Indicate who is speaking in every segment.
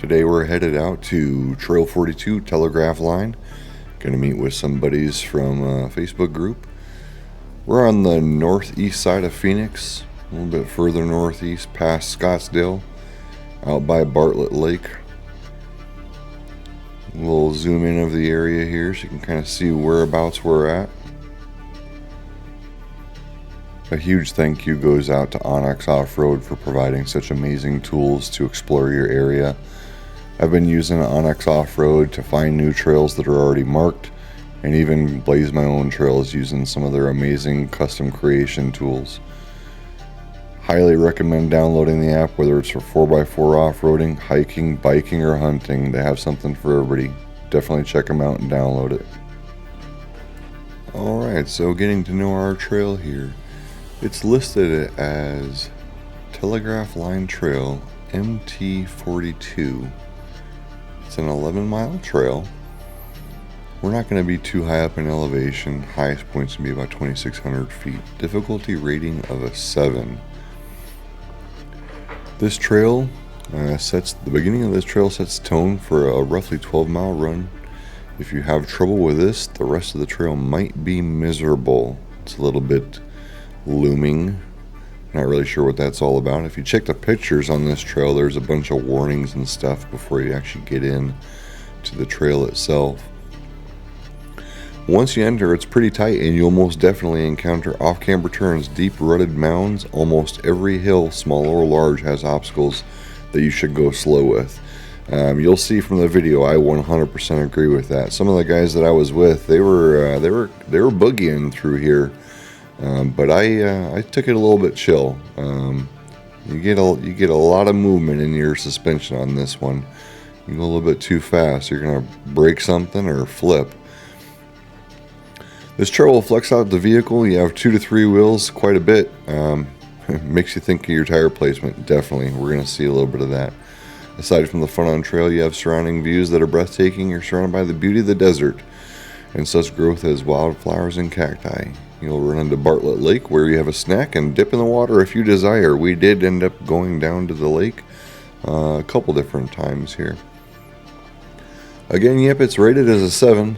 Speaker 1: Today we're headed out to Trail 42 Telegraph Line. Gonna meet with some buddies from a Facebook group. We're on the northeast side of Phoenix, a little bit further northeast past Scottsdale, out by Bartlett Lake. We'll zoom in of the area here so you can kind of see whereabouts we're at. A huge thank you goes out to Onyx Off-Road for providing such amazing tools to explore your area. I've been using Onyx Off-Road to find new trails that are already marked, and even blaze my own trails using some of their amazing custom creation tools. Highly recommend downloading the app, whether it's for 4x4 off-roading, hiking, biking, or hunting. They have something for everybody. Definitely check them out and download it. Alright, so getting to know our trail here. It's listed as Telegraph Line Trail MT-42. It's an 11-mile trail. We're not going to be too high up in elevation. Highest point's going to be about 2,600 feet. Difficulty rating of a 7. This trail the beginning of this trail sets tone for a roughly 12-mile run. If you have trouble with this, the rest of the trail might be miserable. It's a little bit looming. Not really sure what that's all about. If you check the pictures on this trail, there's a bunch of warnings and stuff before you actually get in to the trail itself. Once you enter, it's pretty tight, and you'll most definitely encounter off-camber turns, deep rutted mounds. Almost every hill, small or large, has obstacles that you should go slow with. You'll see from the video, I 100% agree with that. Some of the guys that I was with, they were boogieing through here. But I took it a little bit chill. You get a lot of movement in your suspension on this one. You go a little bit too fast, you're gonna break something or flip. This trail will flex out the vehicle. You have 2 to 3 wheels, quite a bit. Makes you think of your tire placement. Definitely, we're gonna see a little bit of that. Aside from the fun on trail, you have surrounding views that are breathtaking. You're surrounded by the beauty of the desert and such growth as wildflowers and cacti. You'll run into Bartlett Lake, where you have a snack and dip in the water if you desire. We did end up going down to the lake a couple different times here. Again, yep, it's rated as a 7.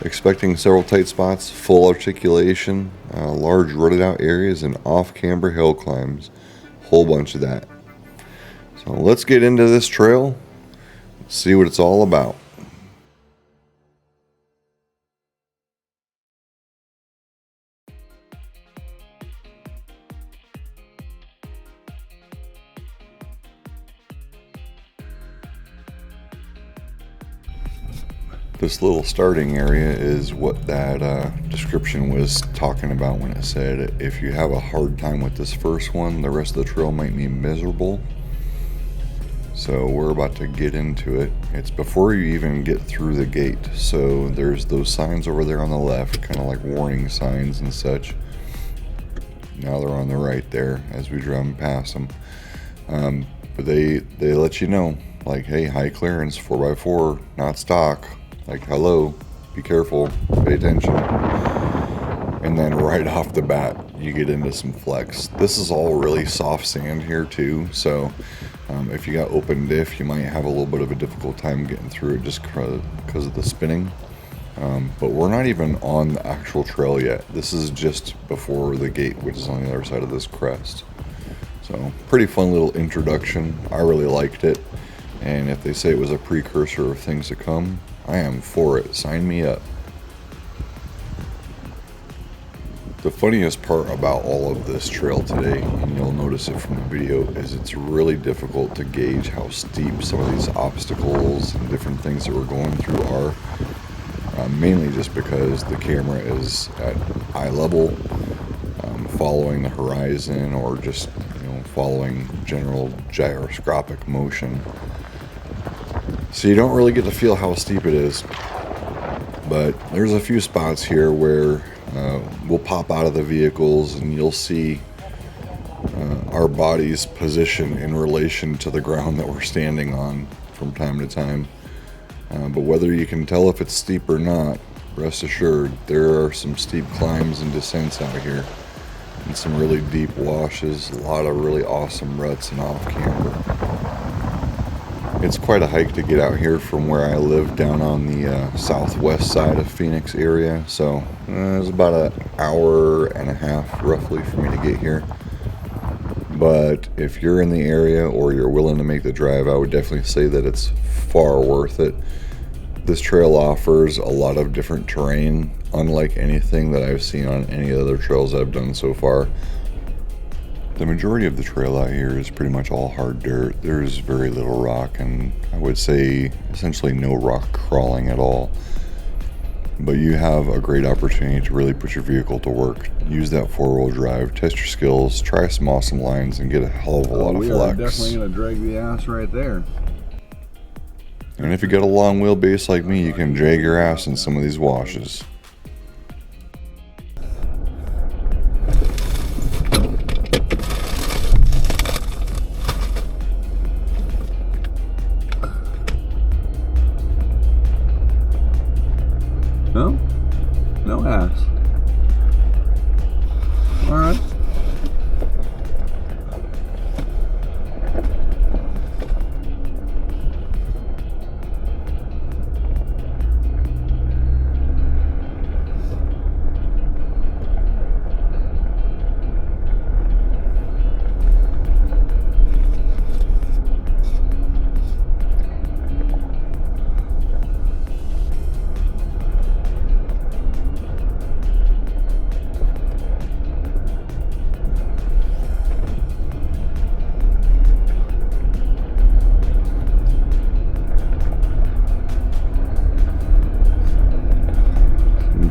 Speaker 1: Expecting several tight spots, full articulation, large rutted out areas, and off-camber hill climbs. Whole bunch of that. So let's get into this trail, see what it's all about. This little starting area is what that description was talking about when it said if you have a hard time with this first one, the rest of the trail might be miserable. So we're about to get into it. It's before you even get through the gate. So there's those signs over there on the left, kind of like warning signs and such. Now they're on the right there as we drum past them. But they let you know, like, hey, high clearance, 4x4, not stock. Like, hello, be careful, pay attention. And then right off the bat, you get into some flex. This is all really soft sand here too, so if you got open diff, you might have a little bit of a difficult time getting through it just because of the spinning. But we're not even on the actual trail yet. This is just before the gate, which is on the other side of this crest. So pretty fun little introduction. I really liked it. And if they say it was a precursor of things to come, I am for it. Sign me up. The funniest part about all of this trail today, and you'll notice it from the video, is it's really difficult to gauge how steep some of these obstacles and different things that we're going through are. Mainly just because the camera is at eye level, following the horizon, or just following general gyroscopic motion. So you don't really get to feel how steep it is. But there's a few spots here where we'll pop out of the vehicles and you'll see our body's position in relation to the ground that we're standing on from time to time. But whether you can tell if it's steep or not, rest assured there are some steep climbs and descents out here, and some really deep washes, a lot of really awesome ruts and off camber. It's quite a hike to get out here from where I live down on the southwest side of Phoenix area. So it's about an hour and a half roughly for me to get here. But if you're in the area or you're willing to make the drive, I would definitely say that it's far worth it. This trail offers a lot of different terrain, unlike anything that I've seen on any other trails I've done so far. The majority of the trail out here is pretty much all hard dirt. There's very little rock, and I would say essentially no rock crawling at all. But you have a great opportunity to really put your vehicle to work. Use that four-wheel drive, test your skills, try some awesome lines, and get a hell of a lot of flex.
Speaker 2: We are definitely going to drag the ass right there.
Speaker 1: And if you got a long wheelbase like me, you can drag your ass in some of these washes.
Speaker 2: No? No ass. Alright.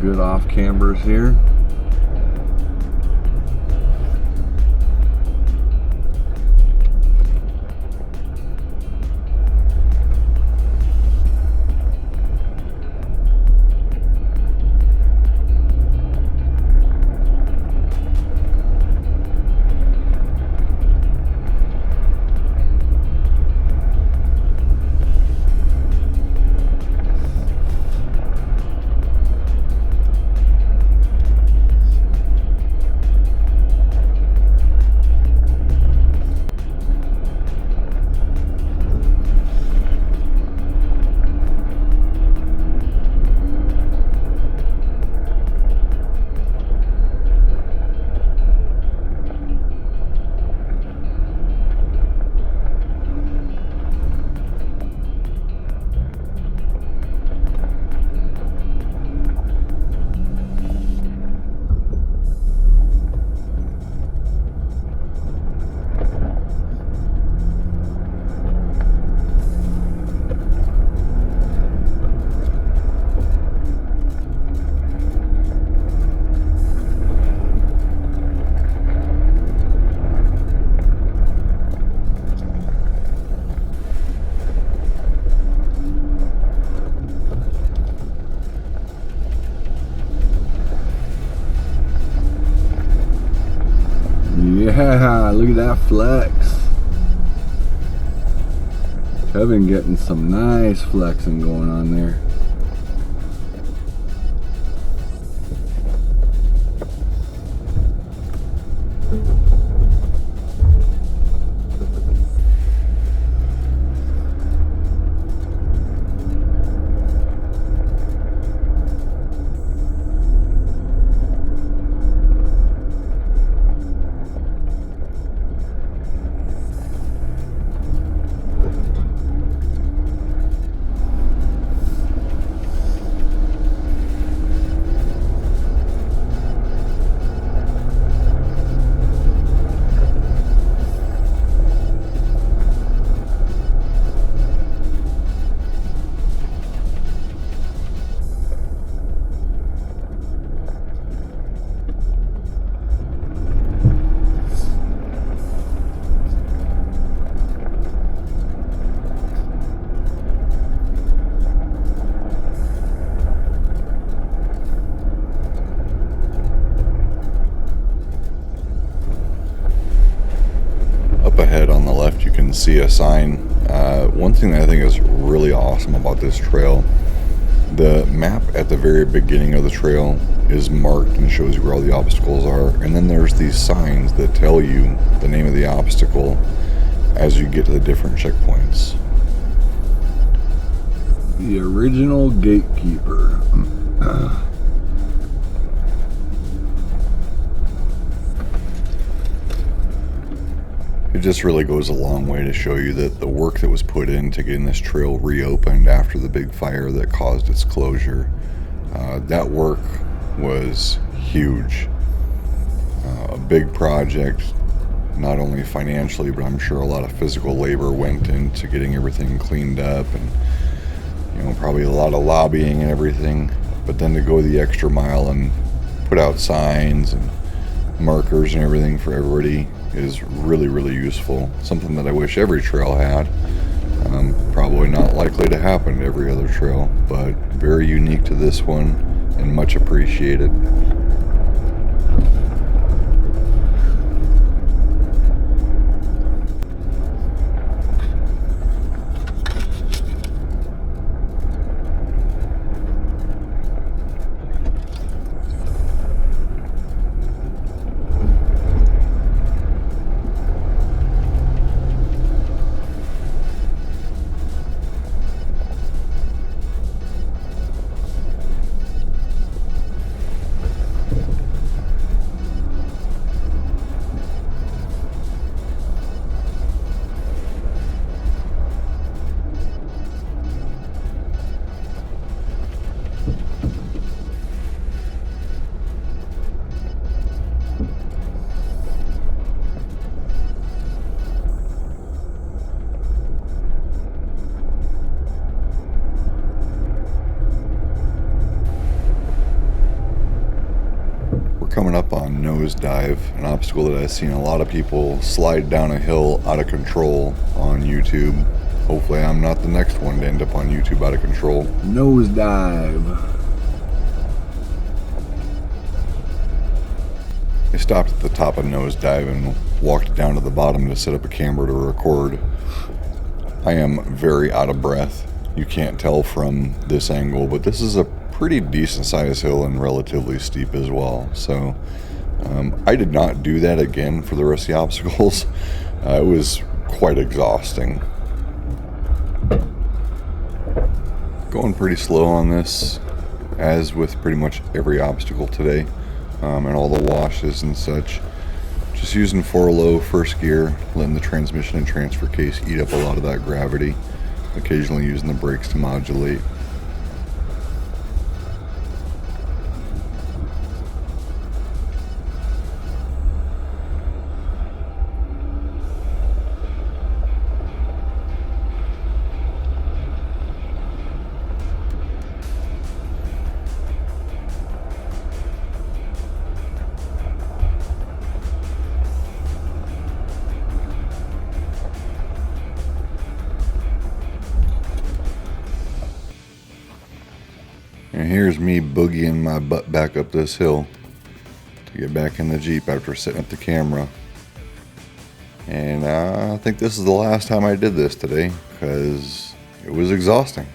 Speaker 2: Good off cambers here. Yeah, look at that flex. Kevin getting some nice flexing going on there.
Speaker 1: Ahead on the left you can see a sign. One thing that I think is really awesome about this trail, the map at the very beginning of the trail is marked and shows you where all the obstacles are, and then there's these signs that tell you the name of the obstacle as you get to the different checkpoints.
Speaker 2: The original gatekeeper.
Speaker 1: It just really goes a long way to show you that the work that was put into getting this trail reopened after the big fire that caused its closure, that work was huge. A big project, not only financially, but I'm sure a lot of physical labor went into getting everything cleaned up, and probably a lot of lobbying and everything. But then to go the extra mile and put out signs and markers and everything for everybody is really, really useful. Something that I wish every trail had. Probably not likely to happen to every other trail, but very unique to this one and much appreciated. Coming up on Nosedive, an obstacle that I've seen a lot of people slide down a hill out of control on YouTube. Hopefully I'm not the next one to end up on YouTube out of control.
Speaker 2: Nosedive.
Speaker 1: I stopped at the top of Nosedive and walked down to the bottom to set up a camera to record. I am very out of breath. You can't tell from this angle, but this is a pretty decent sized hill and relatively steep as well. So I did not do that again for the rest of the obstacles. It was quite exhausting. Going pretty slow on this, as with pretty much every obstacle today, and all the washes and such. Just using 4-low first gear, letting the transmission and transfer case eat up a lot of that gravity, occasionally using the brakes to modulate. And here's me boogieing my butt back up this hill to get back in the Jeep after setting up the camera. And I think this is the last time I did this today because it was exhausting.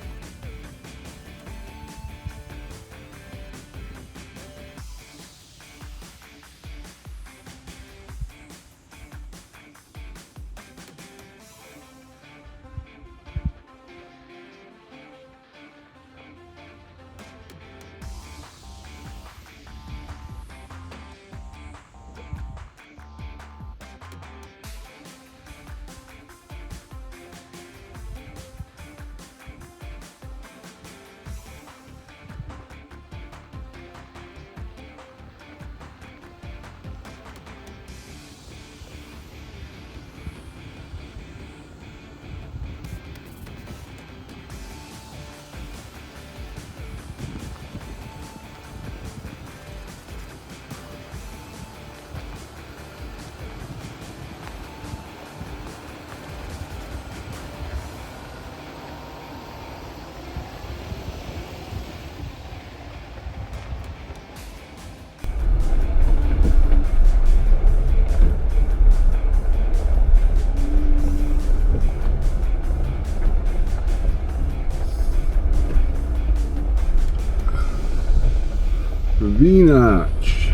Speaker 2: V-notch.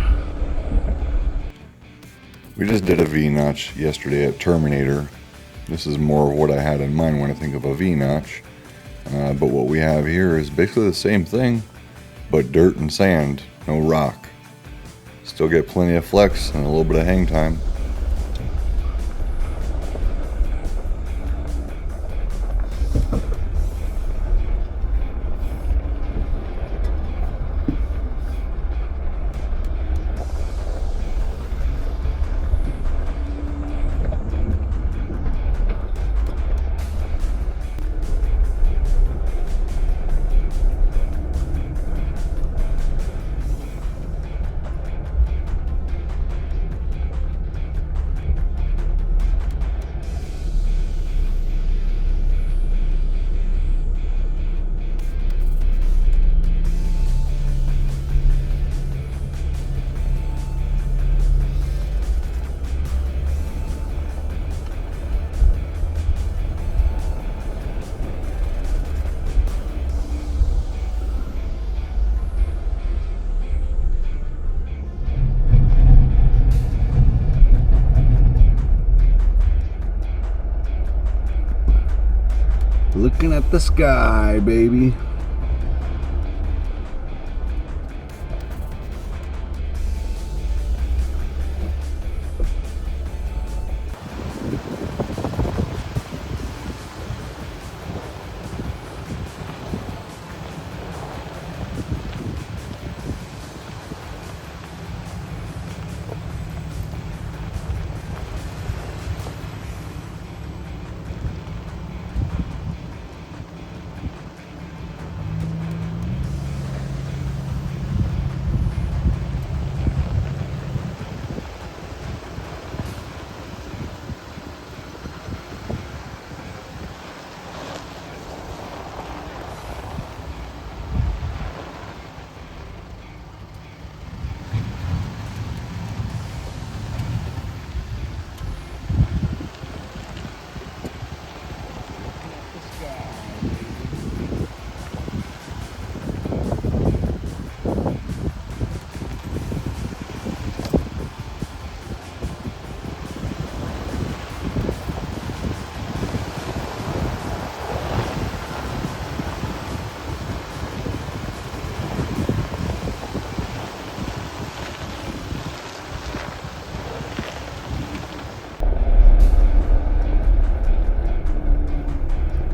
Speaker 1: We just did a V-notch yesterday at Terminator. This is more of what I had in mind when I think of a V-notch. But what we have here is basically the same thing, but dirt and sand, no rock. Still get plenty of flex and a little bit of hang time.
Speaker 2: Looking at the sky, baby.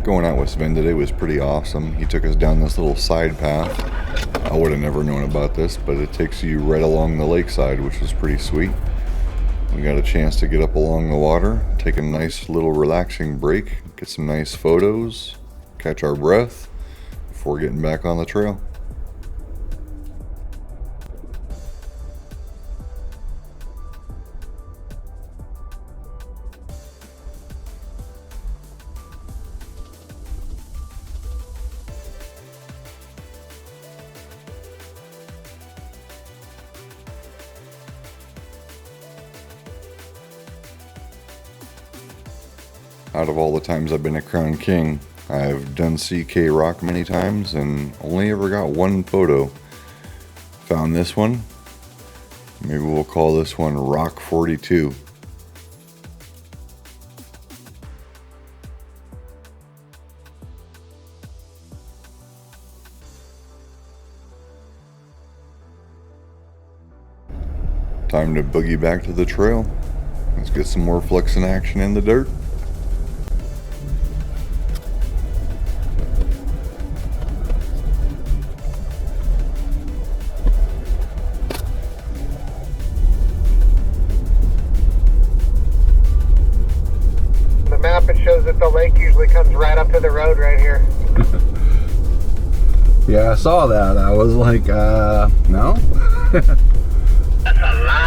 Speaker 1: Going out with Sven today was pretty awesome. He took us down this little side path. I would have never known about this, but it takes you right along the lakeside, which was pretty sweet. We got a chance to get up along the water, take a nice little relaxing break, get some nice photos, catch our breath before getting back on the trail. Out of all the times I've been a Crown King, I've done CK Rock many times and only ever got one photo. Found this one. Maybe we'll call this one Rock 42. Time to boogie back to the trail. Let's get some more flexing action in the dirt.
Speaker 3: It shows that the lake usually comes right up to the road right here.
Speaker 2: Yeah, I saw that. I was like, no?
Speaker 3: That's a lie.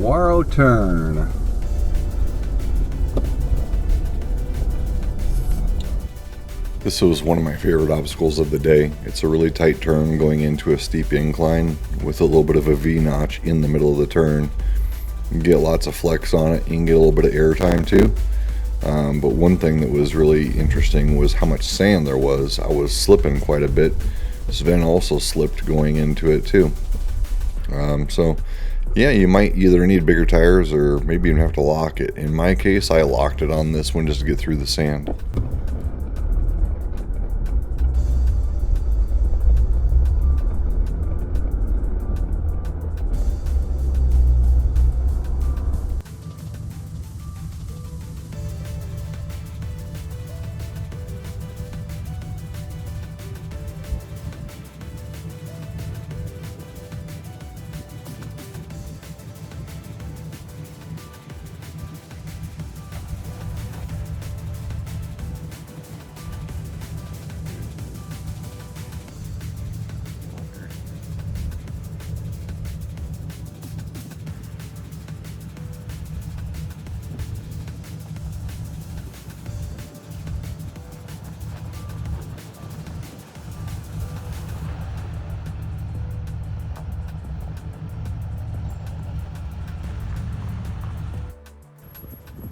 Speaker 2: Saguaro turn.
Speaker 1: This was one of my favorite obstacles of the day. It's a really tight turn going into a steep incline with a little bit of a V-notch in the middle of the turn. You can get lots of flex on it. You can get a little bit of air time too. But one thing that was really interesting was how much sand there was. I was slipping quite a bit. Sven also slipped going into it too. So yeah, you might either need bigger tires or maybe even have to lock it. In my case, I locked it on this one just to get through the sand.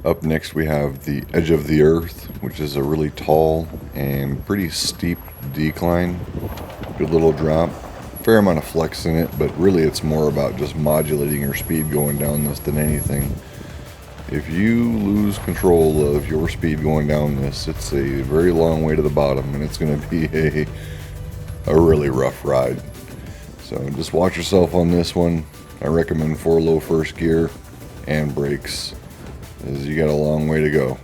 Speaker 1: Up next we have the edge of the earth, which is a really tall and pretty steep decline. Good little drop. Fair amount of flex in it, but really it's more about just modulating your speed going down this than anything. If you lose control of your speed going down this, it's a very long way to the bottom, and it's going to be a really rough ride. So just watch yourself on this one. I recommend 4-low first gear and brakes, as you got a long way to go.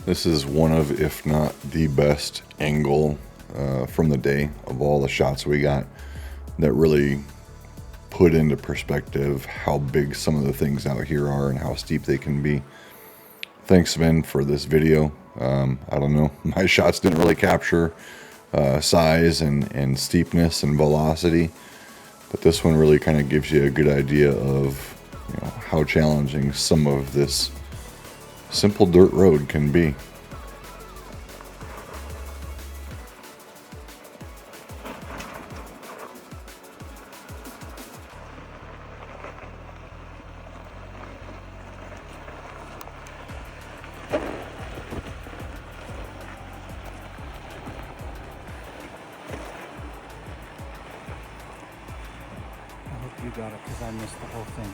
Speaker 1: This is one of, if not the best angle from the day of all the shots we got that really put into perspective how big some of the things out here are and how steep they can be. Thanks, Sven, for this video. I don't know, my shots didn't really capture size and steepness and velocity, but this one really kind of gives you a good idea of, you know, how challenging some of this simple dirt road can be.
Speaker 4: I hope you got it, because I missed the whole thing.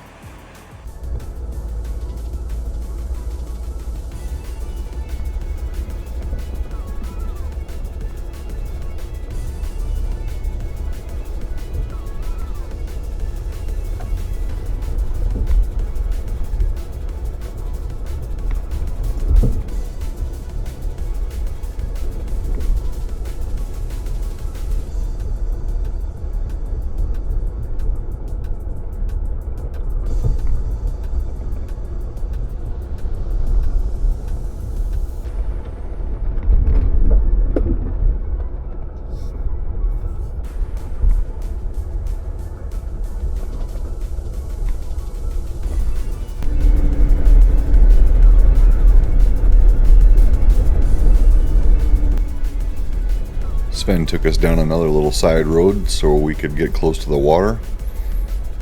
Speaker 1: Sven took us down another little side road so we could get close to the water.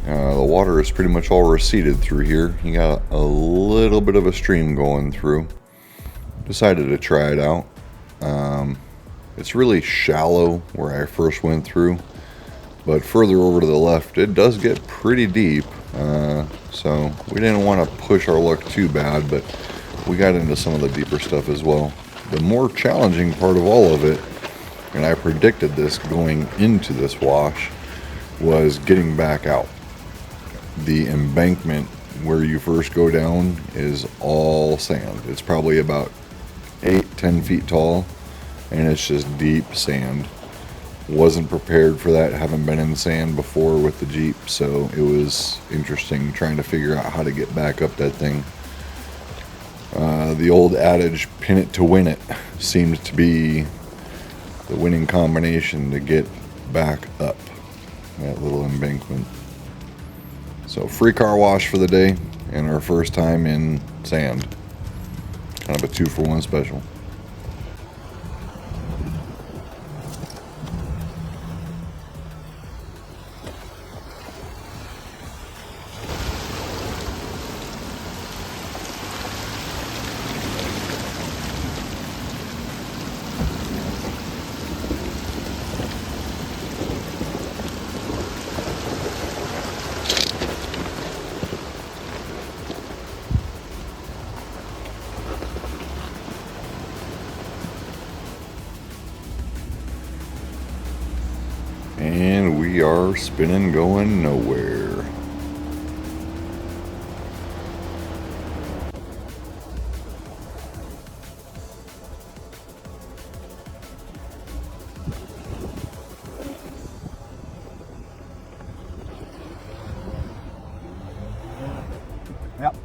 Speaker 1: The water is pretty much all receded through here. You got a little bit of a stream going through. Decided to try it out. It's really shallow where I first went through, but further over to the left it does get pretty deep. So we didn't want to push our luck too bad, but we got into some of the deeper stuff as well. The more challenging part of all of it, and I predicted this going into this wash, was getting back out. The embankment where you first go down is all sand. It's probably about 8-10 feet tall, and it's just deep sand. Wasn't prepared for that, haven't been in sand before with the Jeep, so it was interesting trying to figure out how to get back up that thing. The old adage, pin it to win it, seems to be the winning combination to get back up that little embankment. So free car wash for the day, and our first time in sand. Kind of a 2-for-1 special. And we are spinning, going nowhere.
Speaker 4: Yep.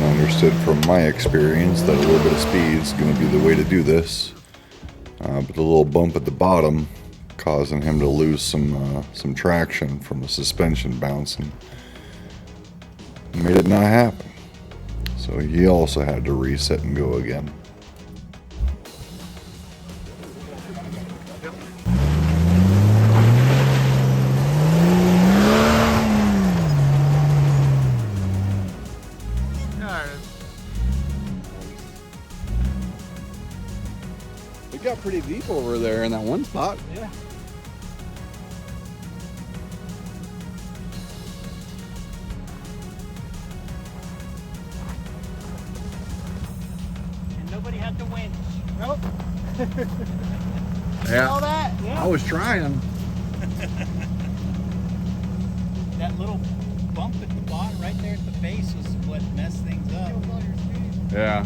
Speaker 1: Understood from my experience that a little bit of speed is going to be the way to do this, but the little bump at the bottom causing him to lose some traction from the suspension bouncing made it not happen, so he also had to reset and go again.
Speaker 2: It got pretty deep over there in that one spot.
Speaker 4: Yeah. And nobody had to winch. Nope.
Speaker 2: Yeah.
Speaker 4: All that? Yeah.
Speaker 2: I was trying.
Speaker 4: That little bump at the bottom right there at the base was what messed things up.
Speaker 2: Yeah.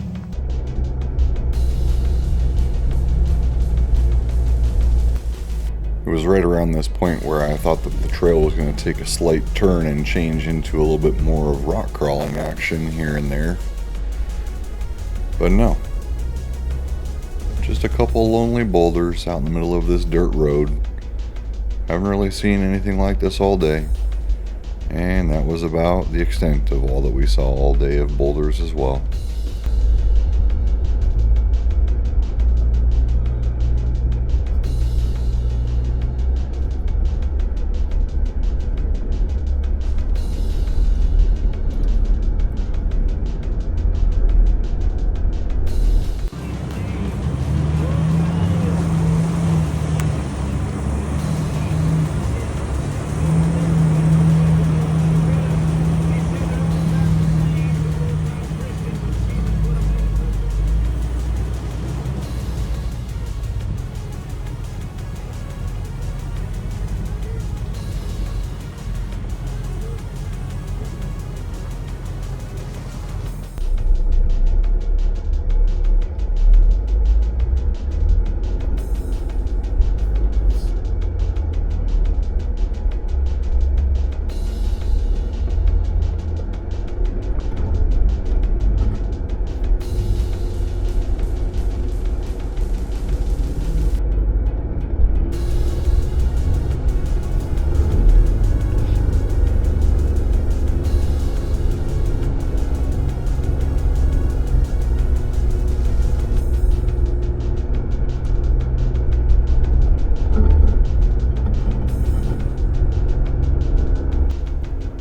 Speaker 1: It was right around this point where I thought that the trail was going to take a slight turn and change into a little bit more of rock crawling action here and there. But no. Just a couple lonely boulders out in the middle of this dirt road. Haven't really seen anything like this all day. And that was about the extent of all that we saw all day of boulders as well.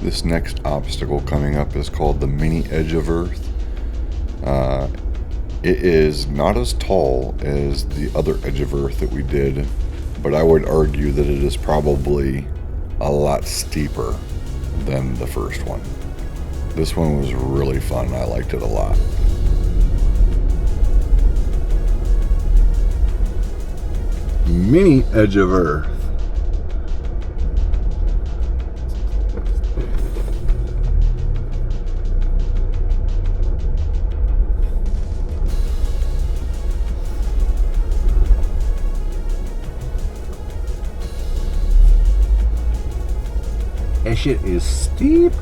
Speaker 1: This next obstacle coming up is called the Mini Edge of Earth. It is not as tall as the other Edge of Earth that we did, but I would argue that it is probably a lot steeper than the first one. This one was really fun. I liked it a lot.
Speaker 2: Mini Edge of Earth. That shit is steep.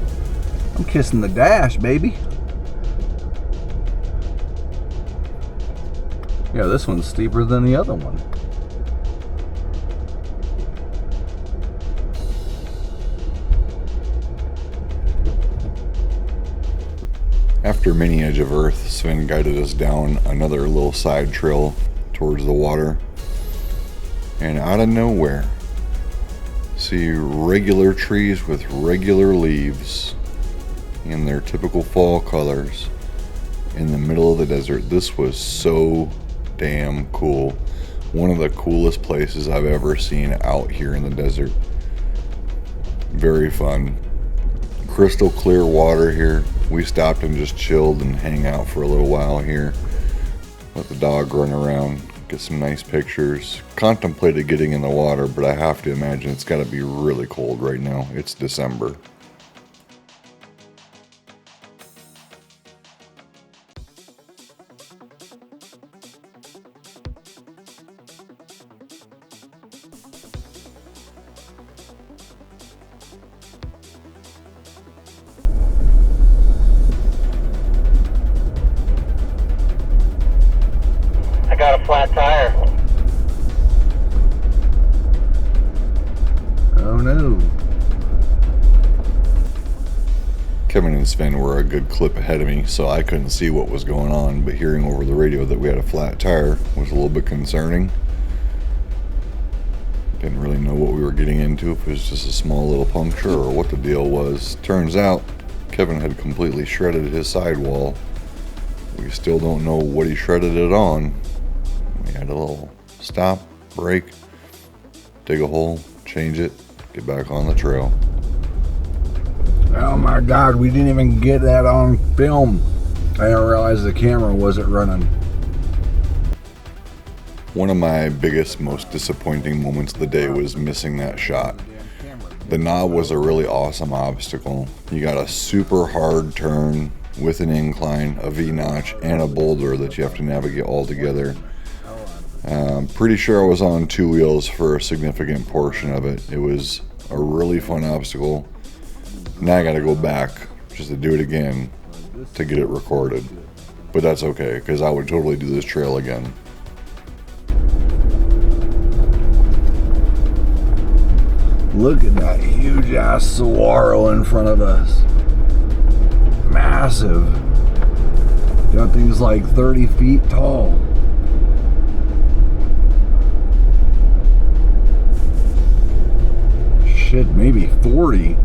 Speaker 2: I'm kissing the dash, baby. Yeah, this one's steeper than the other one.
Speaker 1: After Mini Edge of Earth, Sven guided us down another little side trail towards the water. And out of nowhere, see regular trees with regular leaves in their typical fall colors in the middle of the desert. This was so damn cool. One of the coolest places I've ever seen out here in the desert. Very fun. Crystal clear water here. We stopped and just chilled and hang out for a little while here. Let the dog run around, get some nice pictures. Contemplated getting in the water, but I have to imagine it's got to be really cold right now. It's December.
Speaker 3: I got a flat tire.
Speaker 2: Oh no.
Speaker 1: Kevin and Sven were a good clip ahead of me, so I couldn't see what was going on, but hearing over the radio that we had a flat tire was a little bit concerning. Didn't really know what we were getting into, if it was just a small little puncture or what the deal was. Turns out, Kevin had completely shredded his sidewall. We still don't know what he shredded it on. We had a little stop, break, dig a hole, change it, get back on the trail.
Speaker 2: Oh my God, we didn't even get that on film. I didn't realize the camera wasn't running.
Speaker 1: One of my biggest, most disappointing moments of the day was missing that shot. The knob was a really awesome obstacle. You got a super hard turn with an incline, a V-notch, and a boulder that you have to navigate all together. Pretty sure I was on two wheels for a significant portion of it. It was a really fun obstacle. Now I gotta go back just to do it again to get it recorded. But that's okay, because I would totally do this trail again.
Speaker 2: Look at that huge ass saguaro in front of us. Massive. That thing's like 30 feet tall. Shit, maybe 40.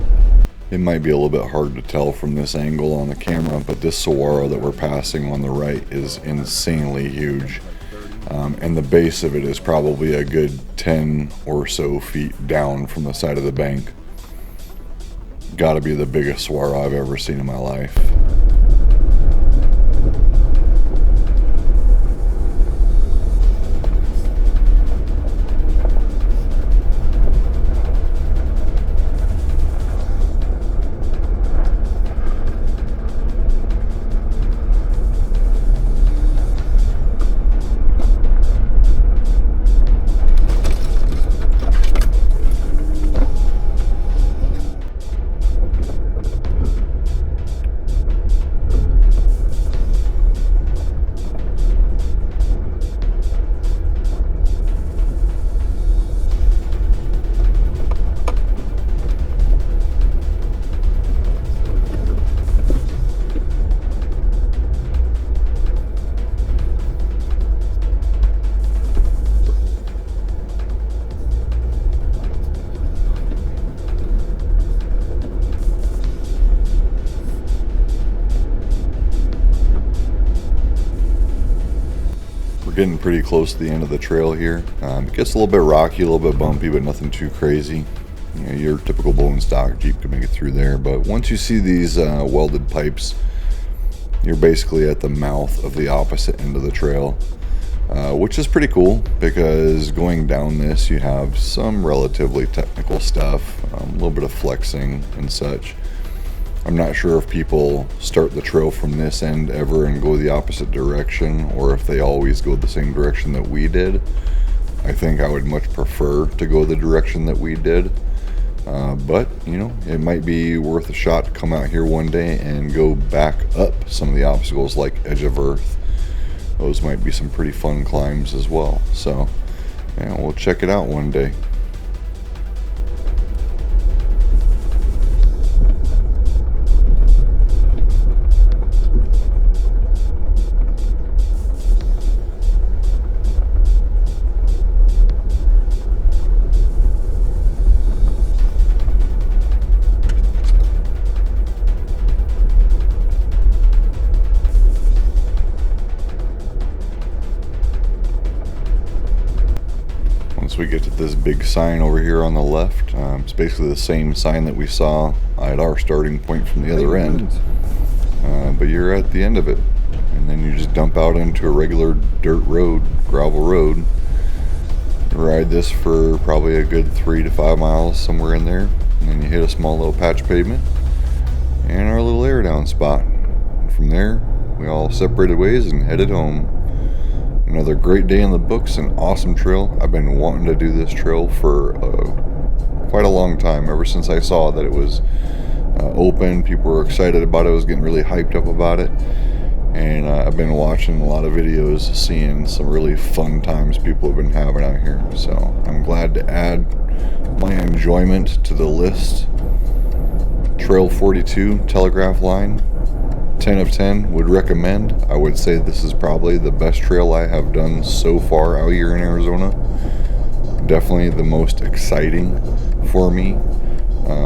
Speaker 1: It might be a little bit hard to tell from this angle on the camera, but this saguaro that we're passing on the right is insanely huge. And the base of it is probably a good 10 or so feet down from the side of the bank. Gotta be the biggest saguaro I've ever seen in my life. getting pretty close to the end of the trail here. It gets a little bit rocky, a little bit bumpy, but nothing too crazy. You know, your typical bone stock Jeep can make it through there. But once you see these welded pipes, you're basically at the mouth of the opposite end of the trail, which is pretty cool because going down this, you have some relatively technical stuff, a little bit of flexing and such. I'm not sure if people start the trail from this end ever and go the opposite direction, or if they always go the same direction that we did. I think I would much prefer to go the direction that we did. But, you know, it might be worth a shot to come out here one day and go back up some of the obstacles like Edge of Earth. Those might be some pretty fun climbs as well. So, yeah, we'll check it out one day. Once we get to this big sign over here on the left, it's basically the same sign that we saw at our starting point from the other end, but you're at the end of it, and then you just dump out into a regular dirt road, gravel road. You ride this for probably a good 3 to 5 miles, somewhere in there, and then you hit a small little patch pavement and our little air down spot. And from there, we all separated ways and headed home. Another great day in the books, an awesome trail. I've been wanting to do this trail for quite a long time, ever since I saw that it was open. People were excited about it. I was getting really hyped up about it. And I've been watching a lot of videos, seeing some really fun times people have been having out here. So I'm glad to add my enjoyment to the list. Trail 42, Telegraph Line. 10 of 10 would recommend. I would say this is probably the best trail I have done so far out here in Arizona. Definitely the most exciting for me.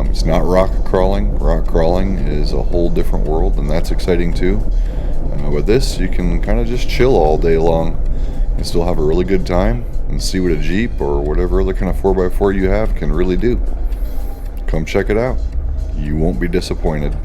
Speaker 1: It's not rock crawling. Rock crawling is a whole different world, and that's exciting too. With this, you can kind of just chill all day long and still have a really good time and see what a Jeep or whatever other kind of 4x4 you have can really do. Come check it out. You won't be disappointed.